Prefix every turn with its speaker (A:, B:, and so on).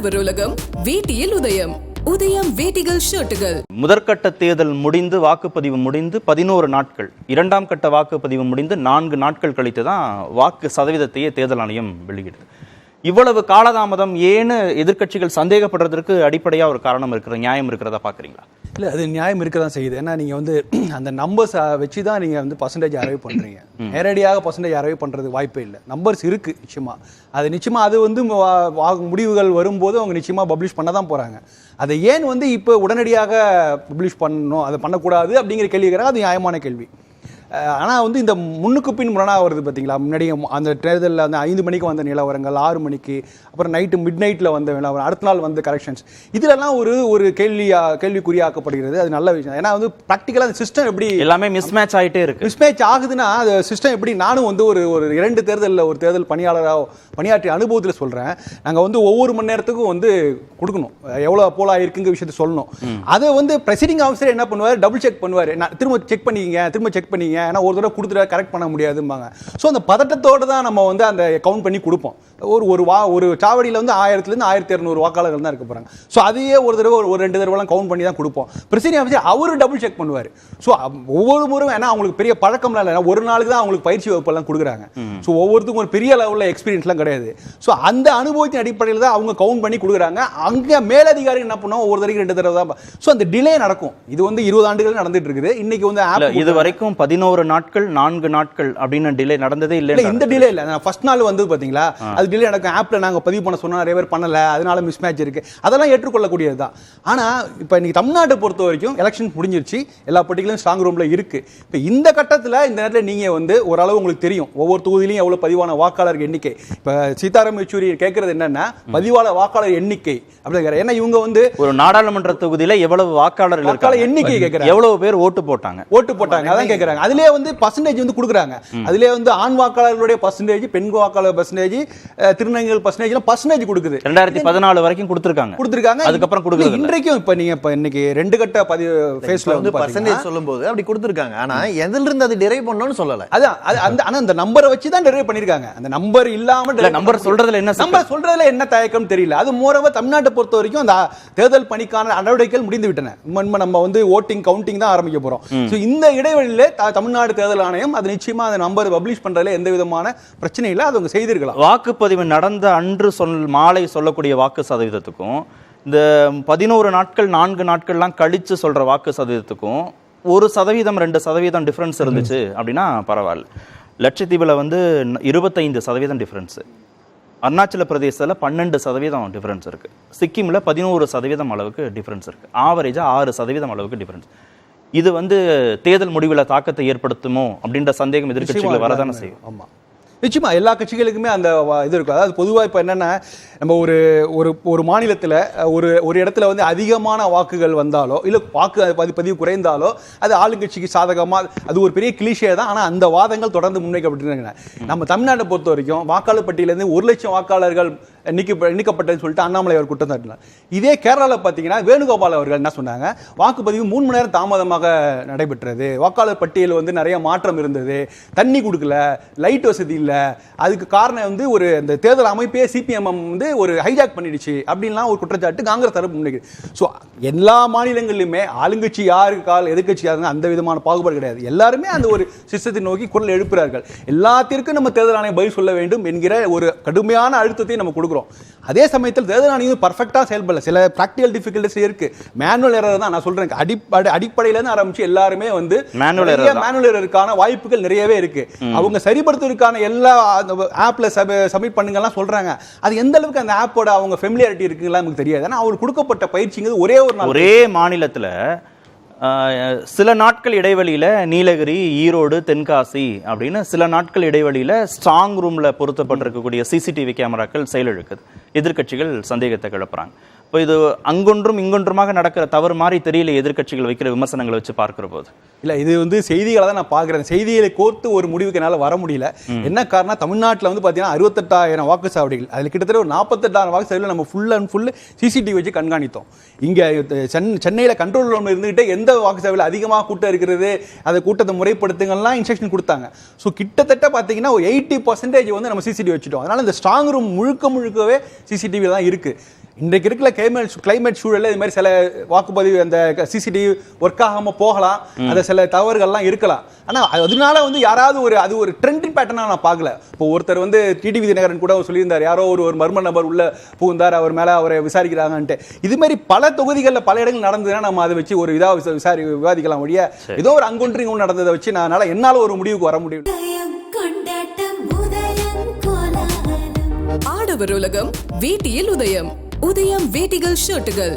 A: உழவர் உலகம் வேட்டியில் உதயம். உதயம் வேட்டிகள் ஷர்ட்டுகள்.
B: முதற்கட்ட தேர்தல் முடிந்து வாக்குப்பதிவு முடிந்து 11 நாட்கள், இரண்டாம் கட்ட வாக்குப்பதிவு முடிந்து 4 நாட்கள் கழித்து தான் வாக்கு சதவீதத்தையே தேர்தல் ஆணையம் வெளியிடுது. இவ்வளவு காலதாமதம் ஏன்னு எதிர்க்கட்சிகள் சந்தேகப்படுறதுக்கு அடிப்படையா ஒரு காரணம் இருக்கிற நியாயம் இருக்கிறதா பாக்குறீங்களா?
C: இல்லை, அது நியாயம் இருக்க தான் செய்யுது. ஏன்னா நீங்கள் வந்து அந்த நம்பர்ஸ் வச்சு தான் நீங்கள் வந்து பர்சன்டேஜ் அரைவ் பண்ணுறீங்க. நேரடியாக பர்சன்டேஜ் அரைவ் பண்ணுறது வாய்ப்பே இல்லை. நம்பர்ஸ் இருக்குது நிச்சயமாக அது வந்து முடிவுகள் வரும்போது அவங்க நிச்சயமாக பப்ளிஷ் பண்ண தான் போகிறாங்க. அதை ஏன் வந்து இப்போ உடனடியாக பப்ளிஷ் பண்ணணும், அதை பண்ணக்கூடாது அப்படிங்கிற கேள்வி கேட்குறாங்க. அது நியாயமான கேள்வி. ஆனால் வந்து இந்த முன்னுக்கு பின் முரணாக வருது பார்த்தீங்களா? முன்னாடி அந்த தேர்தலில் அந்த 5 மணிக்கு வந்த நிலவரங்கள், 6 மணிக்கு, அப்புறம் மிட் நைட்டில் வந்த நிலவரம், அடுத்த நாள் வந்த கரெக்ஷன்ஸ், இதிலெல்லாம் ஒரு கேள்விக்குறியாக்கப்படுகிறது. அது நல்ல விஷயம். ஏன்னா வந்து ப்ராக்டிக்கலாக அந்த சிஸ்டம் எப்படி
B: எல்லாமே மிஸ்மேட்ச் ஆகிட்டே இருக்கு.
C: மிஸ்மேட்ச் ஆகுதுன்னா அது சிஸ்டம் எப்படி? நானும் வந்து ஒரு 2 தேர்தலில் ஒரு தேர்தல் பணியாளராக பணியாற்றிய அனுபவத்தில் சொல்கிறேன். நாங்கள் வந்து ஒவ்வொரு மணி நேரத்துக்கும் வந்து கொடுக்கணும், எவ்வளோ போல் ஆயிருக்குங்க விஷயத்தை சொல்லணும். அதை வந்து ப்ரெசைடிங் ஆஃபீஸர் என்ன பண்ணுவார்? டபுள் செக் பண்ணுவார். திரும்ப செக் பண்ணிக்கிங்க, ஏன்னா ஒரு தடவை கொடுத்துட்டு கரெக்ட் பண்ண முடியாதும்பாங்க. ஸோ அந்த பதட்டத்தோடு தான் நம்ம வந்து அந்த கவுண்ட் பண்ணி கொடுப்போம். ஒரு சாவடியில் வந்து 1000 1200 வாக்காளர்கள் தான் இருக்க போகிறாங்க. ஸோ அதையே ஒரு 2 தடவைலாம் கவுண்ட் பண்ணி தான் கொடுப்போம். பிரசிடென்ட் ஆஃபீஸர் அவரு டபுள் செக் பண்ணுவார். ஸோ ஒவ்வொரு முறையும், ஏன்னா அவங்களுக்கு பெரிய பழக்கம்லாம் இல்லை, ஒரு நாளுக்கு தான் அவங்களுக்கு பயிற்சி வகுப்பெல்லாம் கொடுக்குறாங்க. ஸோ ஒவ்வொருத்துக்கும் ஒரு பெரிய லெவலில் எக்ஸ்பீரியன்ஸ்லாம் கிடையாது. ஸோ அந்த அனுபவத்தின் அடிப்படையில் தான் அவங்க கவுண்ட் பண்ணி கொடுக்குறாங்க. அங்கே மேலதிகாரி என்ன பண்ணுவோம், ஒரு தடவை 2 தடவை தான். ஸோ அந்த டிலே நடக்கும். இது வந்து 20 ஆண்டுகள் நடந்துட்டு இருக்குது. இன்னைக்கு வந்து
B: இது வரைக்கும் 11 நாட்கள் 4 நாட்கள் அப்படின்னு டிலே நடந்ததே இல்லை.
C: இந்த டிலே இல்லை. ஃபர்ஸ்ட் நாள் வந்து பார்த்தீங்களா, அது டிலே நடக்கும். ஆப்ல நாங்கள் பதிவு பண்ண சொன்னால் நிறைய பேர் பண்ணல, அதனால மிஸ் மேட்ச் இருக்கு. அதெல்லாம் ஏற்றுக்கொள்ளக்கூடியது தான். ஆனால் இப்போ இன்னைக்கு தமிழ்நாட்டை பொறுத்த வரைக்கும் எலெக்ஷன் முடிஞ்சிருச்சு, எல்லா பர்டிகுலரும் ஸ்ட்ராங் ரூம்ல இருக்கு. இப்போ இந்த கட்டத்தில் இந்த நேரத்தில் நீங்க வந்து ஓரளவு உங்களுக்கு தெரியும் ஒவ்வொரு தொகுதியிலையும் எவ்வளவு பதிவான வாக்காளர் எண்ணிக்கை. இப்போ சீதாராம் யெச்சூரி கேட்கறது என்னன்னா பதிவாளர் வாக்காளர் எண்ணிக்கை அப்படிங்கிற. ஏன்னா இவங்க வந்து
B: ஒரு நாடாளுமன்ற தொகுதியில எவ்வளவு வாக்காளர்
C: எண்ணிக்கை கேட்கறாங்க,
B: எவ்வளவு பேர் ஓட்டு போட்டாங்க
C: அதான் கேட்கறாங்க. அதுலயே வந்து பர்சன்டேஜ் வந்து கொடுக்குறாங்க. அதுலயே வந்து ஆண் வாக்காளர்களுடைய பர்சன்டேஜ், பெண் வாக்காளர் பர்சன்டேஜ், திருநங்கைகள் பர்சன்டேஜ் கொடுக்குது.
B: 2014 வரைக்கும் கொடுத்திருக்காங்க. அதுக்கப்புறம் கொடுக்கல.
C: இன்றைக்கும் இப்ப நீங்க இன்னைக்கு 2 கட்ட பதிவு ஃபேஸ்ல
D: வந்து பர்சன்டேஜ் சொல்லும்போது அப்படி கொடுத்திருக்காங்க. ஆனா எதில இருந்து அது டெரைவ் பண்ணனும்னு சொல்லல.
C: ஆனா அந்த நம்பரை வச்சு தான் டெரைவ் பண்ணிருக்காங்க. அந்த நம்பர் இல்லாம
B: நம்பர் சொல்றதுல என்ன
C: தயக்கம் தெரியல. அது மோரவ தமிழ்நாட்டை பொறுத்த வரைக்கும் அந்த தேர்தல் பணிக்கான நடவடிக்கைகள் முடிந்து விட்டன. நம்ம வந்து ஓட்டிங் கவுண்டிங் தான் ஆரம்பிக்க போறோம். சோ இந்த இடைவெளியில தமிழ்நாடு தேர்தல் ஆணையம் அது நிச்சயமா அந்த நம்பர் பப்ளிஷ் பண்றதுல எந்த விதமான பிரச்சனை இல்லை. அது அவங்க செய்திருக்கலாம்.
B: வாக்குப்பதிவு நடந்த அன்று மாலை சொல்லக்கூடிய வாக்கு சதவீதத்துக்கும் இந்த 11 நாட்கள் 4 நாட்கள்லாம் கழிச்சு சொல்ற வாக்கு சதவீதத்துக்கும் 1% 2% டிஃபரன்ஸ் இருந்துச்சு அப்படின்னா பரவாயில்ல. லட்சத்தீவுல வந்து 25% டிஃபரன்ஸ், அருணாச்சல பிரதேசத்தில் 12% டிஃபரன்ஸ் இருக்கு, சிக்கிம்ல 11% அளவுக்கு டிஃபரன்ஸ் இருக்கு, ஆவரேஜா 6% அளவுக்கு டிஃபரன்ஸ். இது வந்து தேர்தல் முடிவில் தாக்கத்தை ஏற்படுத்துமோ அப்படின்ற சந்தேகம் எதிர்க்கட்சிகள் வரதானே செய்யும்.
C: ஆமா, நிச்சயமா எல்லா கட்சிகளுக்குமே அந்த இது இருக்கும். அதாவது பொதுவாக இப்போ என்னென்னா, நம்ம ஒரு மாநிலத்தில் ஒரு இடத்துல வந்து அதிகமான வாக்குகள் வந்தாலோ இல்லை வாக்கு பதிவு குறைந்தாலோ அது ஆளுங்கட்சிக்கு சாதகமாக, அது ஒரு பெரிய கிளிஷே தான். ஆனால் அந்த வாதங்கள் தொடர்ந்து முன்வைக்கப்பட்டிருக்காங்க. நம்ம தமிழ்நாட்டை பொறுத்த வரைக்கும் வாக்காளர் பட்டியலேருந்து 1 லட்சம் வாக்காளர்கள் நீக்கப்பட்டதுன்னு சொல்லிட்டு அண்ணாமலை அவர் குற்றம் சாட்டினார். இதே கேரளாவில் பார்த்தீங்கன்னா வேணுகோபால் அவர்கள் என்ன சொன்னாங்க, வாக்குப்பதிவு 3 மணி நேரம் தாமதமாக நடைபெற்றது, வாக்காளர் பட்டியல் வந்து நிறைய மாற்றம் இருந்தது, தண்ணி கொடுக்கல, லைட் வசதி இல்லை, அதுக்கு காரணம் வந்து அந்த தேர்தல் அமைப்பே சிபிஎம் வந்து ஒரு ஹைஜாக் பண்ணிடுச்சு அப்படின்லாம் ஒரு குற்றச்சாட்டு காங்கிரஸ் தரப்பு முன்வைக்குது. ஸோ எல்லா மாநிலங்களிலுமே ஆளுங்கட்சி யாருக்கு கால், எதிர்கட்சி யாருங்க அந்த விதமான பாகுபாடு கிடையாது. எல்லாருமே அந்த ஒரு சிஸ்டத்தை நோக்கி குரல் எழுப்புறார்கள். எல்லாத்திற்கும் நம்ம தேர்தல் ஆணையம் பதில் சொல்ல வேண்டும் என்கிற ஒரு கடுமையான அழுத்தத்தை நம்ம கொடுக்குறோம். அதே சமயத்தில் தேர்தல் ஆணையம் பர்ஃபெக்டா செயல்படல, சில பிராக்டிகல் டிஃபிகல்டிஸ் இருக்கு. மேனுவல் எரர் தான் நான் சொல்றேன். அடிப்படையில இருந்து ஆரம்பிச்சு எல்லாருமே வந்து மேனுவல் எரருக்கான வாய்ப்புகள் நிறையவே இருக்கு. அவங்க சரிபடுத்துவதற்கான எல்லா ஆப்ல சப்மிட் பண்ணுங்கலாம் சொல்றாங்க. அது எந்த அளவுக்கு அந்த ஆப்போட அவங்க ஃபெமிலியாரிட்டி இருக்குங்களா நமக்கு தெரியாது. ஆனா அவங்களுக்கு கொடுக்கப்பட்ட பயிற்சிங்கிறது ஒரே மாநிலத்துல
B: சில நாட்கள் இடைவெளியில நீலகிரி, ஈரோடு, தென்காசி அப்படின்னு சில நாட்கள் இடைவெளியில ஸ்ட்ராங் ரூம்ல பொருத்தப்பட்டிருக்கக்கூடிய சிசிடிவி கேமராக்கள் செயலிழக்குது. எதிர்க்கட்சிகள் சந்தேகத்தை கிளப்புறாங்க. இப்போ இது அங்கொன்றும் இங்கொன்றுமாக நடக்கிற தவறு மாதிரி தெரியல எதிர்க்கட்சிகள் வைக்கிற விமர்சனங்களை வச்சு பார்க்கிற போது.
C: இல்லை, இது வந்து செய்திகளை தான் நான் பார்க்குறேன். செய்திகளை கோர்த்து ஒரு முடிவுக்கு என்னால் வர முடியல. என்ன காரணம், தமிழ்நாட்டில் வந்து பார்த்தீங்கன்னா 68,000 வாக்குச்சாவடிகள், அதில் கிட்டத்தட்ட ஒரு 48,000 வாக்குச்சாவடிகள் நம்ம ஃபுல் அண்ட் ஃபுல் சிசிடிவி வச்சு கண்காணித்தோம். இங்கே சென்னையில் கண்ட்ரோல் ரூமில் இருந்துகிட்டே எந்த வாக்குச்சாவடியில் அதிகமாக கூட்டம் இருக்கிறது, அதை கூட்டத்தை முறைப்படுத்துங்கள்லாம் இன்ஸ்ட்ரக்ஷன் கொடுத்தாங்க. ஸோ கிட்டத்தட்ட பார்த்தீங்கன்னா ஒரு 80% வந்து நம்ம சிசிடிவி வச்சுட்டோம். அதனால் இந்த ஸ்ட்ராங் ரூம் முழுக்கவே சிசிடிவி தான் இருக்குது. இன்றைக்கு இருக்கிற கிளைமேட் சூழல்ல இது மாதிரி சில வாக்குப்பதிவு அந்த சிசிடிவி ஒர்க் ஆகாம போகலாம், அந்த சில தவறுகள்லாம் இருக்கலாம். ஆனா அதனால வந்து யாராவது அது ஒரு ட்ரெண்டிங் பேட்டர்னா நான் பார்க்கல. இப்போ ஒருத்தர் வந்து டிடிவி தினகரன் கூட சொல்லியிருந்தார், யாரோ ஒரு மர்ம நபர் உள்ள புகுந்தார், அவர் மேல அவரை விசாரிக்கிறாங்கன்ட்டு. இது மாதிரி பல தொகுதிகளில் பல இடங்கள் நடந்ததுன்னா நம்ம அதை வச்சு ஒரு விவாதிக்கலாம் வழியா ஏதோ ஒரு அங்கொன்று நடந்ததை வச்சு என்னால ஒரு முடிவுக்கு வர முடியும்.
A: ஆடவர் உலகம் வேட்டியில் உதயம். உதயம் வேட்டிகள் ஷர்ட்டுகள்.